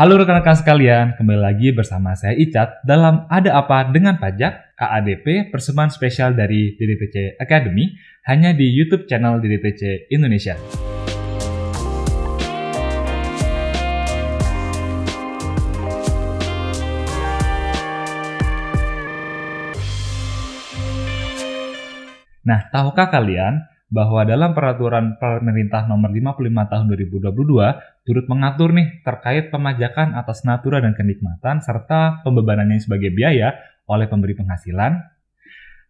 Halo rekan-rekan sekalian, kembali lagi bersama saya Icat dalam Ada Apa Dengan Pajak, AADP, persembahan spesial dari DDTC Academy, hanya di YouTube channel DDTC Indonesia. Nah, tahukah kalian bahwa dalam peraturan pemerintah nomor 55 tahun 2022 turut mengatur nih terkait pemajakan atas natura dan kenikmatan serta pembebanannya sebagai biaya oleh pemberi penghasilan.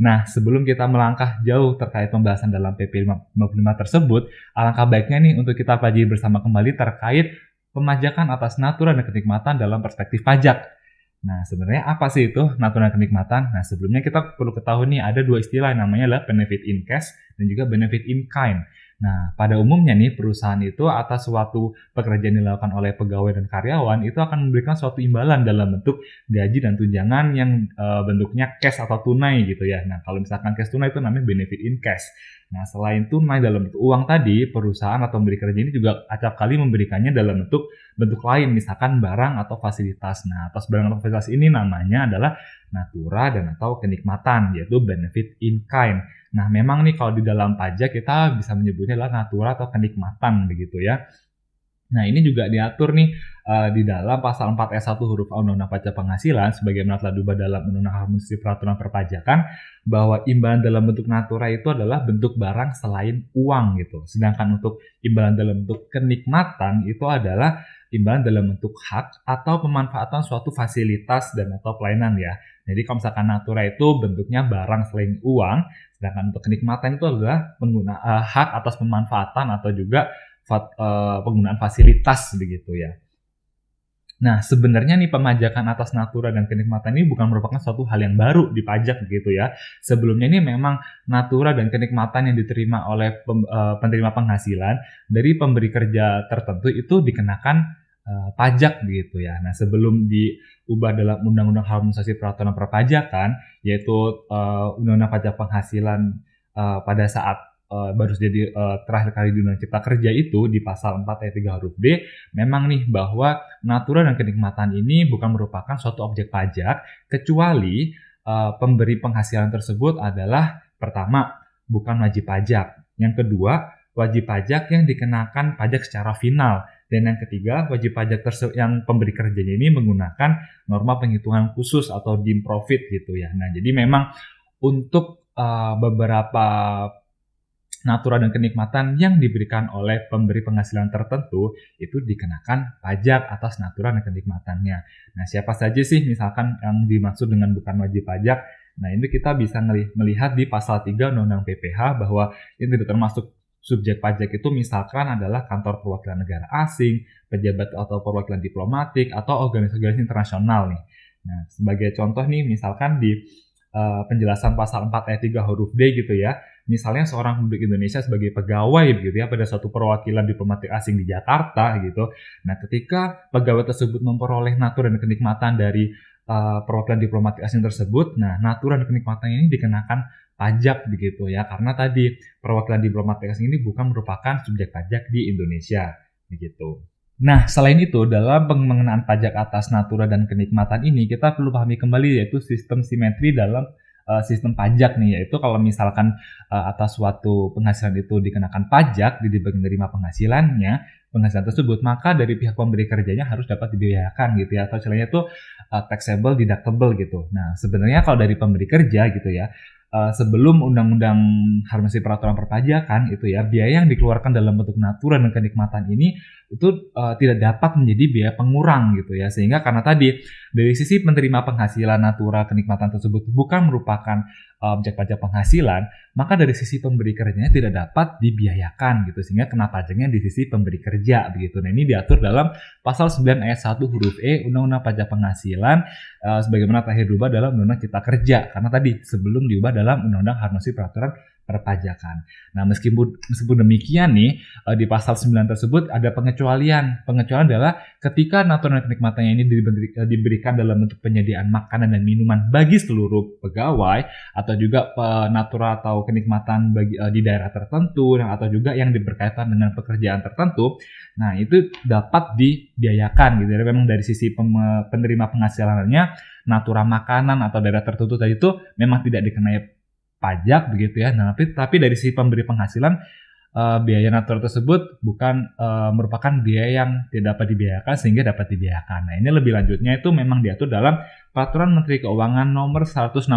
Nah, sebelum kita melangkah jauh terkait pembahasan dalam PP 55 tersebut, alangkah baiknya nih untuk kita pelajari bersama kembali terkait pemajakan atas natura dan kenikmatan dalam perspektif pajak. Nah, sebenarnya apa sih itu natura dan kenikmatan? Nah, sebelumnya kita perlu ketahui nih ada dua istilah, namanya adalah benefit in cash dan juga benefit in kind. Nah, pada umumnya nih perusahaan itu atas suatu pekerjaan yang dilakukan oleh pegawai dan karyawan itu akan memberikan suatu imbalan dalam bentuk gaji dan tunjangan yang bentuknya cash atau tunai gitu ya. Nah, kalau misalkan cash tunai itu namanya benefit in cash. Nah, selain tunai dalam bentuk uang tadi, perusahaan atau pemberi kerja ini juga acap kali memberikannya dalam bentuk lain, misalkan barang atau fasilitas. Nah, atas barang atau fasilitas ini namanya adalah natura dan atau kenikmatan, yaitu benefit in kind. Nah, memang nih kalau di dalam pajak kita bisa menyebutnya adalah natura atau kenikmatan begitu ya. Nah, ini juga diatur nih di dalam pasal 4 ayat 1 huruf A Undang-Undang Pajak Penghasilan sebagaimana telah diubah dalam Undang-Undang Harmonisasi Peraturan Perpajakan, bahwa imbalan dalam bentuk natura itu adalah bentuk barang selain uang gitu. Sedangkan untuk imbalan dalam bentuk kenikmatan itu adalah imbalan dalam bentuk hak atau pemanfaatan suatu fasilitas dan atau pelayanan ya. Jadi kalau misalkan natura itu bentuknya barang selain uang, sedangkan untuk kenikmatan itu adalah hak atas pemanfaatan atau juga penggunaan fasilitas begitu ya. Nah, sebenarnya nih pemajakan atas natura dan kenikmatan ini bukan merupakan suatu hal yang baru di pajak begitu ya. Sebelumnya ini memang natura dan kenikmatan yang diterima oleh penerima penghasilan dari pemberi kerja tertentu itu dikenakan pajak begitu ya. Nah, sebelum diubah dalam Undang-Undang Harmonisasi Peraturan Perpajakan, yaitu Undang-Undang Pajak Penghasilan pada saat baru jadi terakhir kali di Undang Cipta Kerja itu di pasal 4 ayat 3 huruf D, memang nih bahwa natura dan kenikmatan ini bukan merupakan suatu objek pajak kecuali pemberi penghasilan tersebut adalah pertama, bukan wajib pajak. Yang kedua, wajib pajak yang dikenakan pajak secara final. Dan yang ketiga, wajib pajak yang pemberi kerjanya ini menggunakan norma penghitungan khusus atau dim profit gitu ya. Nah, jadi memang untuk beberapa natura dan kenikmatan yang diberikan oleh pemberi penghasilan tertentu itu dikenakan pajak atas natura dan kenikmatannya. Nah, siapa saja sih misalkan yang dimaksud dengan bukan wajib pajak? Nah, ini kita bisa melihat di pasal 3 Undang-Undang PPH bahwa yang tidak termasuk subjek pajak itu misalkan adalah kantor perwakilan negara asing, pejabat atau perwakilan diplomatik, atau organisasi internasional nih. Nah, sebagai contoh nih misalkan di penjelasan pasal 4 ayat 3 huruf D gitu ya. Misalnya seorang penduduk Indonesia sebagai pegawai begitu ya pada suatu perwakilan diplomatik asing di Jakarta gitu. Nah, ketika pegawai tersebut memperoleh natura dan kenikmatan dari perwakilan diplomatik asing tersebut, nah natura dan kenikmatan ini dikenakan pajak begitu ya, karena tadi perwakilan diplomatik asing ini bukan merupakan subjek pajak di Indonesia begitu. Nah, selain itu, dalam pengenaan pajak atas natura dan kenikmatan ini, kita perlu pahami kembali yaitu sistem simetri dalam sistem pajak nih, yaitu kalau misalkan atas suatu penghasilan itu dikenakan pajak di penerima penghasilan tersebut, maka dari pihak pemberi kerjanya harus dapat dibiayakan gitu ya, atau istilahnya itu taxable deductible gitu. Nah, sebenarnya kalau dari pemberi kerja gitu ya, sebelum Undang-Undang Harmonisasi Peraturan Perpajakan itu ya, biaya yang dikeluarkan dalam bentuk natura dan kenikmatan ini itu tidak dapat menjadi biaya pengurang gitu ya, sehingga karena tadi dari sisi penerima penghasilan natura kenikmatan tersebut bukan merupakan objek pajak penghasilan, maka dari sisi pemberi kerjanya tidak dapat dibiayakan gitu, sehingga kena pajaknya di sisi pemberi kerja begitu. Nah, ini diatur dalam pasal 9 ayat 1 huruf E Undang-Undang Pajak Penghasilan sebagaimana terakhir diubah dalam Undang-Undang Cipta Kerja, karena tadi sebelum diubah dalam Undang-Undang Harmonisasi Peraturan perpajakan. Nah, meskipun demikian nih, di pasal 9 tersebut ada pengecualian. Pengecualian adalah ketika natural dan kenikmatannya ini diberikan dalam bentuk penyediaan makanan dan minuman bagi seluruh pegawai, atau juga natural atau kenikmatan di daerah tertentu, atau juga yang berkaitan dengan pekerjaan tertentu. Nah, itu dapat dibiayakan gitu. Memang dari sisi penerima penghasilannya, natura makanan atau daerah tertentu tadi itu memang tidak dikenai pajak begitu ya. Nah, tapi dari sisi pemberi penghasilan, biaya natural tersebut bukan merupakan biaya yang tidak dapat dibiayakan sehingga dapat dibiayakan. Nah, ini lebih lanjutnya itu memang diatur dalam Peraturan Menteri Keuangan Nomor 167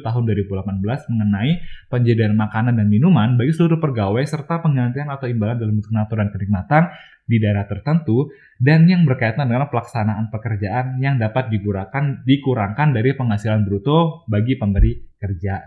Tahun 2018 mengenai penyediaan makanan dan minuman bagi seluruh pegawai serta penggantian atau imbalan dalam bentuk natural dan kenikmatan di daerah tertentu, dan yang berkaitan dengan pelaksanaan pekerjaan yang dapat dikurangkan dari penghasilan bruto bagi pemberi kerja.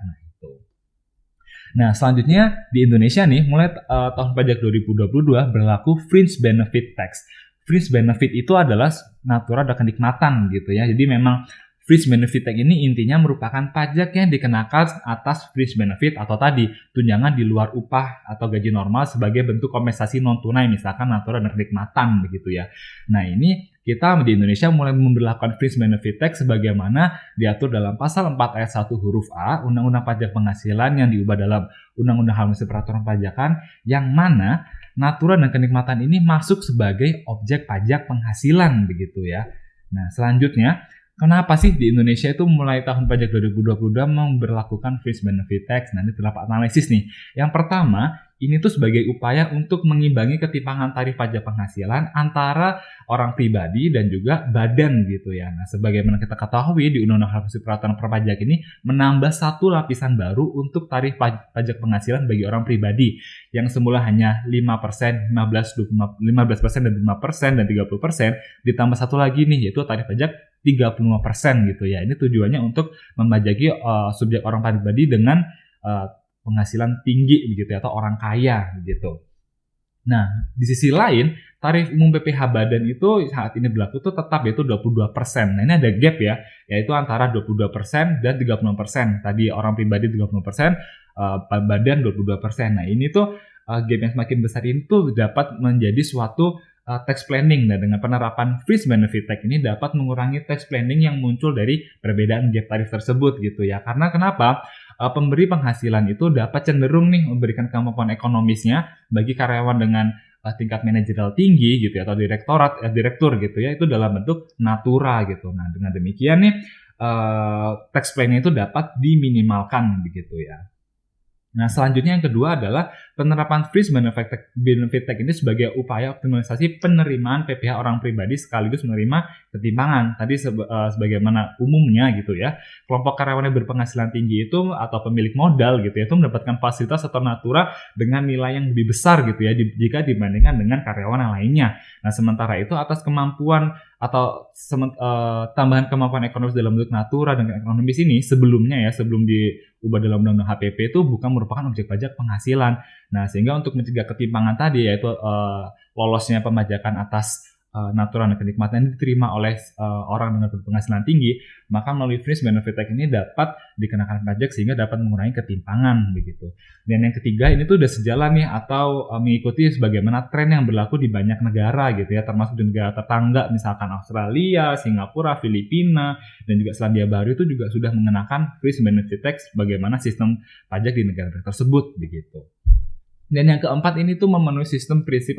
Nah, selanjutnya di Indonesia nih, mulai tahun pajak 2022 berlaku Fringe Benefit Tax. Fringe Benefit itu adalah natural dan kenikmatan gitu ya. Jadi memang Fringe Benefit Tax ini intinya merupakan pajak yang dikenakan atas Fringe Benefit atau tadi tunjangan di luar upah atau gaji normal sebagai bentuk kompensasi non tunai, misalkan natural dan kenikmatan begitu ya. Nah, ini kita di Indonesia mulai memberlakukan Fringe Benefit Tax sebagaimana diatur dalam pasal 4 ayat 1 huruf A Undang-Undang Pajak Penghasilan yang diubah dalam Undang-Undang Harmonisasi Peraturan Pajakan, yang mana natural dan kenikmatan ini masuk sebagai objek pajak penghasilan begitu ya. Nah, selanjutnya, kenapa sih di Indonesia itu mulai tahun pajak 2022 memberlakukan Fringe Benefit Tax? Nah, ini terdapat analisis nih. Yang pertama, ini tuh sebagai upaya untuk mengimbangi ketimpangan tarif pajak penghasilan antara orang pribadi dan juga badan gitu ya. Nah, sebagaimana kita ketahui di Undang-Undang Harmonisasi Peraturan Perpajak ini menambah satu lapisan baru untuk tarif pajak penghasilan bagi orang pribadi yang semula hanya 5%, 15% dan 5% dan 30%, ditambah satu lagi nih yaitu tarif pajak 35% gitu ya. Ini tujuannya untuk memajaki subjek orang pribadi dengan penghasilan tinggi begitu ya, atau orang kaya begitu. Nah, di sisi lain, tarif umum PPh badan itu saat ini berlaku itu tetap yaitu 22%. Nah, ini ada gap ya, yaitu antara 22% dan 36%. Tadi orang pribadi 30%, badan 22%. Nah, ini tuh gap yang semakin besar ini tuh dapat menjadi suatu tax planning. Nah, dengan penerapan Fringe Benefit Tax ini dapat mengurangi tax planning yang muncul dari perbedaan gap tarif tersebut gitu ya. Karena kenapa? Pemberi penghasilan itu dapat cenderung nih memberikan kemampuan ekonomisnya bagi karyawan dengan tingkat manajerial tinggi gitu ya, atau direktur gitu ya, itu dalam bentuk natura gitu. Nah, dengan demikian nih tax planning itu dapat diminimalkan begitu ya. Nah, selanjutnya yang kedua adalah penerapan Fringe Benefit Tax ini sebagai upaya optimalisasi penerimaan PPh orang pribadi sekaligus menerima ketimpangan. Tadi sebagaimana umumnya gitu ya, kelompok karyawan yang berpenghasilan tinggi itu atau pemilik modal gitu ya, itu mendapatkan fasilitas atau natura dengan nilai yang lebih besar gitu ya jika dibandingkan dengan karyawan yang lainnya. Nah, sementara itu atas kemampuan atau tambahan kemampuan ekonomis dalam bentuk natura dan ekonomis ini sebelumnya ya, sebelum diubah dalam Undang-Undang HPP itu bukan merupakan objek pajak penghasilan. Nah, sehingga untuk mencegah ketimpangan tadi yaitu lolosnya pemajakan atas natural dan kenikmatan yang diterima oleh orang dengan penghasilan tinggi, maka melalui Fringe Benefit Tax ini dapat dikenakan pajak sehingga dapat mengurangi ketimpangan begitu. Dan yang ketiga, ini tuh udah sejalan nih atau mengikuti sebagaimana tren yang berlaku di banyak negara gitu ya, termasuk di negara tetangga misalkan Australia, Singapura, Filipina, dan juga Selandia Baru itu juga sudah mengenakan Fringe Benefit Tax bagaimana sistem pajak di negara tersebut begitu. Dan yang keempat ini tuh memenuhi sistem prinsip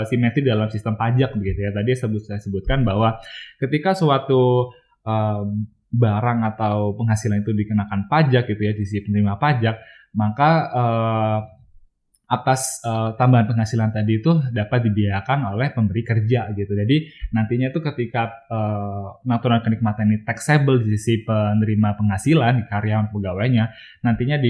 simetri dalam sistem pajak begitu ya. Tadi saya sebutkan bahwa ketika suatu barang atau penghasilan itu dikenakan pajak gitu ya di sisi penerima pajak, maka atas tambahan penghasilan tadi itu dapat dibiayakan oleh pemberi kerja gitu. Jadi nantinya tuh ketika natural kenikmatan ini taxable di sisi penerima penghasilan, di karyawan pegawainya, nantinya di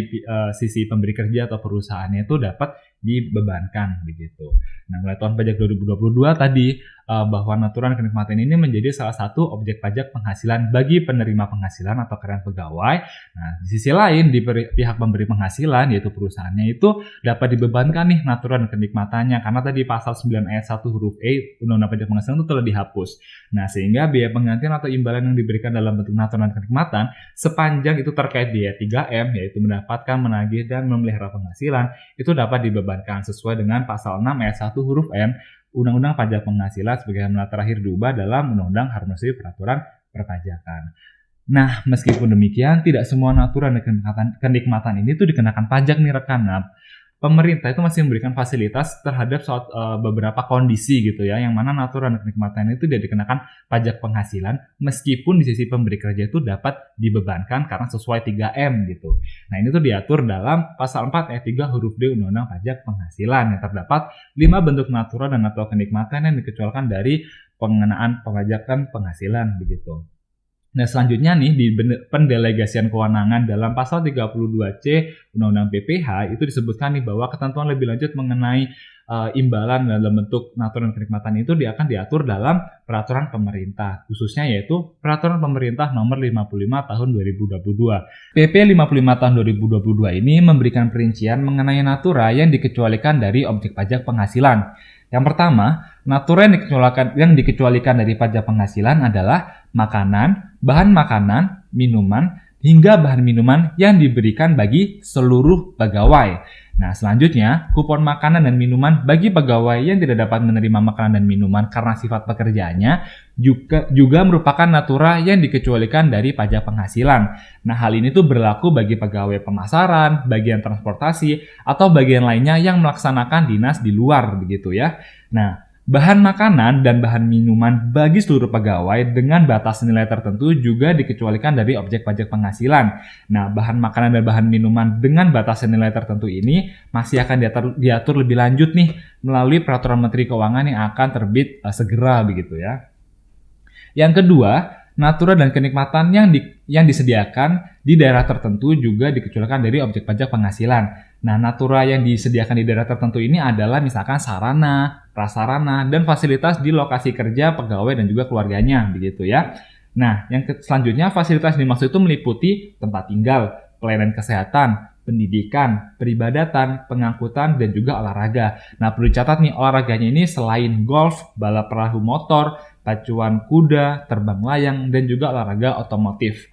sisi pemberi kerja atau perusahaannya itu dapat dibebankan begitu. Nah, mulai tahun pajak 2022 tadi bahwa natura dan kenikmatan ini menjadi salah satu objek pajak penghasilan bagi penerima penghasilan atau karyawan pegawai. Nah, di sisi lain di pihak pemberi penghasilan yaitu perusahaannya itu dapat dibebankan nih natura dan kenikmatannya karena tadi pasal 9 ayat 1 huruf E Undang-Undang Pajak Penghasilan itu telah dihapus. Nah, sehingga biaya penggantian atau imbalan yang diberikan dalam bentuk natura dan kenikmatan sepanjang itu terkait biaya 3M yaitu mendapatkan, menagih, dan memelihara penghasilan itu dapat dibebankan sesuai dengan pasal 6 ayat 1 huruf N Undang-Undang Pajak Penghasilan sebagaimana terakhir diubah dalam Undang-Undang Harmonisasi Peraturan Perpajakan. Nah, meskipun demikian, tidak semua natura dan kenikmatan ini tuh dikenakan pajak nih rekan. Nah, pemerintah itu masih memberikan fasilitas terhadap beberapa kondisi gitu ya, yang mana natura dan kenikmatan itu tidak dikenakan pajak penghasilan meskipun di sisi pemberi kerja itu dapat dibebankan karena sesuai 3M gitu. Nah, ini tuh diatur dalam pasal 4 ayat 3 huruf D Undang-Undang Pajak Penghasilan yang terdapat 5 bentuk natura dan atau kenikmatan yang dikecualikan dari pengenaan pajakan penghasilan begitu. Nah, selanjutnya nih di pendelegasian kewenangan dalam pasal 32C Undang-Undang PPH itu disebutkan nih bahwa ketentuan lebih lanjut mengenai imbalan dalam bentuk natura dan kenikmatan itu akan diatur dalam peraturan pemerintah, khususnya yaitu peraturan pemerintah nomor 55 tahun 2022. PP 55 tahun 2022 ini memberikan perincian mengenai natura yang dikecualikan dari objek pajak penghasilan. Yang pertama, natura yang dikecualikan dari pajak penghasilan adalah makanan, bahan makanan, minuman, hingga bahan minuman yang diberikan bagi seluruh pegawai. Nah, selanjutnya, kupon makanan dan minuman bagi pegawai yang tidak dapat menerima makanan dan minuman karena sifat pekerjaannya juga merupakan natura yang dikecualikan dari pajak penghasilan. Nah, hal ini tuh berlaku bagi pegawai pemasaran, bagian transportasi, atau bagian lainnya yang melaksanakan dinas di luar begitu ya. Nah, bahan makanan dan bahan minuman bagi seluruh pegawai dengan batas nilai tertentu juga dikecualikan dari objek pajak penghasilan. Nah, bahan makanan dan bahan minuman dengan batas nilai tertentu ini masih akan diatur lebih lanjut nih melalui peraturan Menteri Keuangan yang akan terbit segera begitu ya. Yang kedua, natura dan kenikmatan yang disediakan di daerah tertentu juga dikecualikan dari objek pajak penghasilan. Nah, natura yang disediakan di daerah tertentu ini adalah misalkan sarana, prasarana, dan fasilitas di lokasi kerja pegawai dan juga keluarganya, begitu ya. Nah, yang selanjutnya fasilitas dimaksud itu meliputi tempat tinggal, pelayanan kesehatan, pendidikan, peribadatan, pengangkutan, dan juga olahraga. Nah, perlu dicatat nih, olahraganya ini selain golf, balap perahu motor, pacuan kuda, terbang layang, dan juga olahraga otomotif.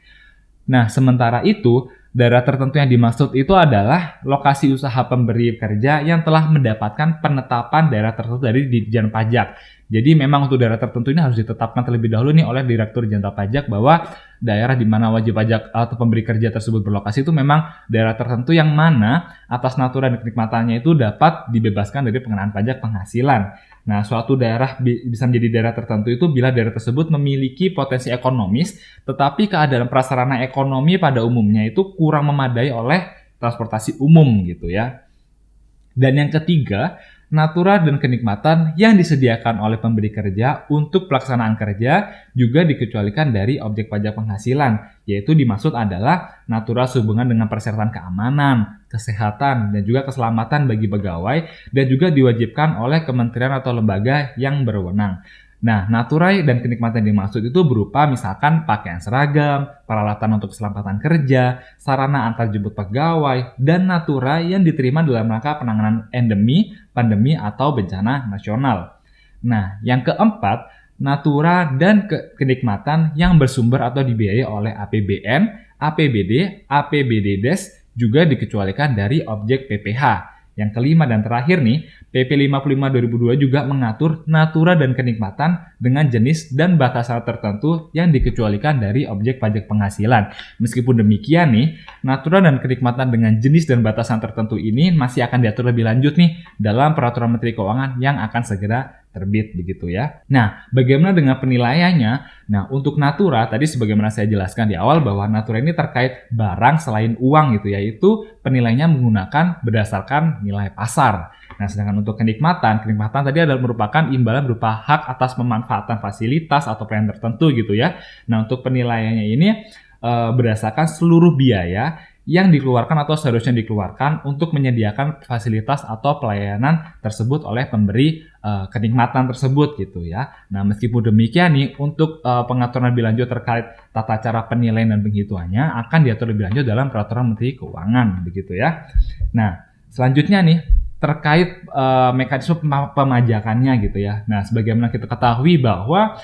Nah, sementara itu, daerah tertentu yang dimaksud itu adalah lokasi usaha pemberi kerja yang telah mendapatkan penetapan daerah tertentu dari Ditjen Pajak. Jadi memang untuk daerah tertentu ini harus ditetapkan terlebih dahulu nih oleh Direktur Jenderal Pajak bahwa daerah di mana wajib pajak atau pemberi kerja tersebut berlokasi itu memang daerah tertentu yang mana atas natura dan kenikmatannya itu dapat dibebaskan dari pengenaan pajak penghasilan. Nah, suatu daerah bisa menjadi daerah tertentu itu bila daerah tersebut memiliki potensi ekonomis, tetapi keadaan prasarana ekonomi pada umumnya itu kurang memadai oleh transportasi umum gitu ya. Dan yang ketiga, natura dan kenikmatan yang disediakan oleh pemberi kerja untuk pelaksanaan kerja juga dikecualikan dari objek pajak penghasilan, yaitu dimaksud adalah natura sehubungan dengan persyaratan keamanan, kesehatan, dan juga keselamatan bagi pegawai dan juga diwajibkan oleh kementerian atau lembaga yang berwenang. Nah, natura dan kenikmatan yang dimaksud itu berupa misalkan pakaian seragam, peralatan untuk keselamatan kerja, sarana antar jemput pegawai, dan natura yang diterima dalam rangka penanganan endemi, pandemi, atau bencana nasional. Nah, yang keempat, natura dan kenikmatan yang bersumber atau dibiayai oleh APBN, APBD, APBDes juga dikecualikan dari objek PPh. Yang kelima dan terakhir nih, PP 55 2002 juga mengatur natura dan kenikmatan dengan jenis dan batasan tertentu yang dikecualikan dari objek pajak penghasilan. Meskipun demikian nih, natura dan kenikmatan dengan jenis dan batasan tertentu ini masih akan diatur lebih lanjut nih dalam peraturan Menteri Keuangan yang akan segera terbit begitu ya. Nah, bagaimana dengan penilaiannya? Nah, untuk natura tadi sebagaimana saya jelaskan di awal bahwa natura ini terkait barang selain uang gitu ya, yaitu penilaiannya menggunakan berdasarkan nilai pasar. Nah, sedangkan untuk kenikmatan tadi adalah merupakan imbalan berupa hak atas pemanfaatan fasilitas atau pelayanan tertentu gitu ya. Nah, untuk penilaiannya ini berdasarkan seluruh biaya yang dikeluarkan atau seharusnya dikeluarkan untuk menyediakan fasilitas atau pelayanan tersebut oleh pemberi kenikmatan tersebut gitu ya. Nah, meskipun demikian nih, untuk pengaturan lebih lanjut terkait tata cara penilaian dan penghitungannya akan diatur lebih lanjut dalam peraturan Menteri Keuangan begitu ya. Nah, selanjutnya nih terkait mekanisme pemajakannya gitu ya. Nah, sebagaimana kita ketahui bahwa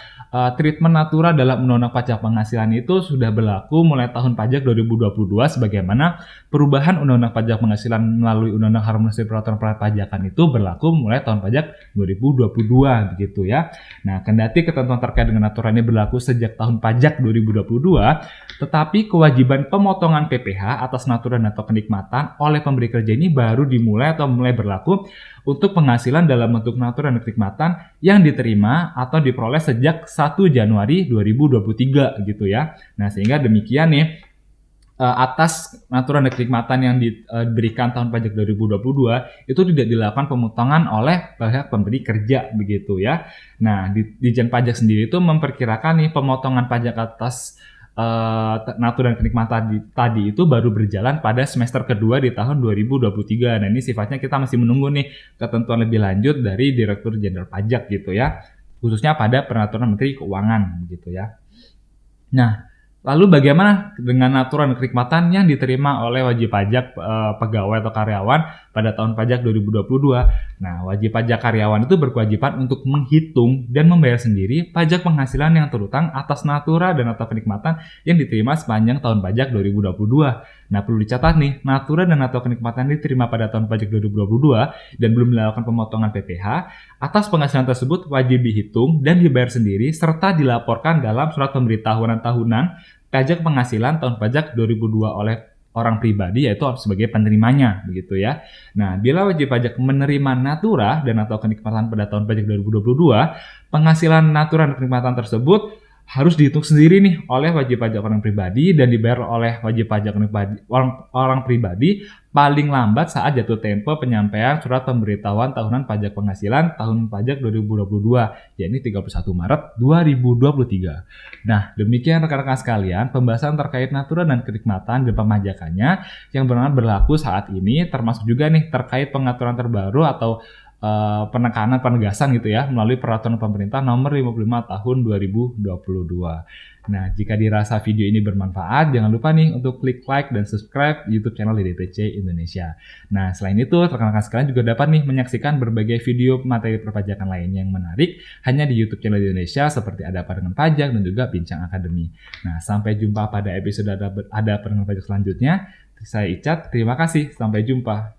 treatment natura dalam Undang-Undang Pajak Penghasilan itu sudah berlaku mulai tahun pajak 2022, sebagaimana perubahan Undang-Undang Pajak Penghasilan melalui Undang-Undang Harmonisasi Peraturan Perpajakan itu berlaku mulai tahun pajak 2022 begitu ya. Nah, kendati ketentuan terkait dengan aturan ini berlaku sejak tahun pajak 2022, tetapi kewajiban pemotongan PPh atas natura atau kenikmatan oleh pemberi kerja ini baru dimulai atau mulai berlaku untuk penghasilan dalam bentuk natura dan kenikmatan yang diterima atau diperoleh sejak 1 Januari 2023 gitu ya. Nah, sehingga demikian nih atas natura dan kenikmatan yang diberikan tahun pajak 2022 itu tidak dilakukan pemotongan oleh pihak pemberi kerja begitu ya. Nah, Ditjen Pajak sendiri itu memperkirakan nih pemotongan pajak atas natura dan kenikmatan tadi itu baru berjalan pada semester kedua di tahun 2023. Nah, ini sifatnya kita masih menunggu nih ketentuan lebih lanjut dari Direktur Jenderal Pajak gitu ya, khususnya pada peraturan Menteri Keuangan gitu ya. Nah, lalu bagaimana dengan aturan kenikmatan yang diterima oleh wajib pajak pegawai atau karyawan pada tahun pajak 2022? Nah, wajib pajak karyawan itu berkewajiban untuk menghitung dan membayar sendiri pajak penghasilan yang terutang atas natura dan atau kenikmatan yang diterima sepanjang tahun pajak 2022. Nah, perlu dicatat nih, natura dan atau kenikmatan yang diterima pada tahun pajak 2022 dan belum dilakukan pemotongan PPh atas penghasilan tersebut wajib dihitung dan dibayar sendiri serta dilaporkan dalam surat pemberitahuan tahunan pajak penghasilan tahun pajak 2002 oleh orang pribadi, yaitu sebagai penerimanya begitu ya. Nah, bila wajib pajak menerima natura dan atau kenikmatan pada tahun pajak 2022, penghasilan natura dan kenikmatan tersebut harus dihitung sendiri nih oleh wajib pajak orang pribadi dan dibayar oleh wajib pajak orang pribadi paling lambat saat jatuh tempo penyampaian surat pemberitahuan tahunan pajak penghasilan tahun pajak 2022, yakni 31 Maret 2023. Nah, demikian rekan-rekan sekalian pembahasan terkait natura dan kenikmatan dan pemajakannya yang benar-benar berlaku saat ini, termasuk juga nih terkait pengaturan terbaru atau penegasan gitu ya melalui peraturan pemerintah nomor 55 tahun 2022. Nah, jika dirasa video ini bermanfaat, jangan lupa nih untuk klik like dan subscribe YouTube channel DDPC Indonesia. Nah, selain itu, rekan-rekan sekalian juga dapat nih menyaksikan berbagai video materi perpajakan lainnya yang menarik hanya di YouTube channel Indonesia seperti Ada Apa Dengan Pajak dan juga Bincang Akademi. Nah, sampai jumpa pada episode Ada Apa Dengan Pajak selanjutnya. Saya Icat, terima kasih. Sampai jumpa.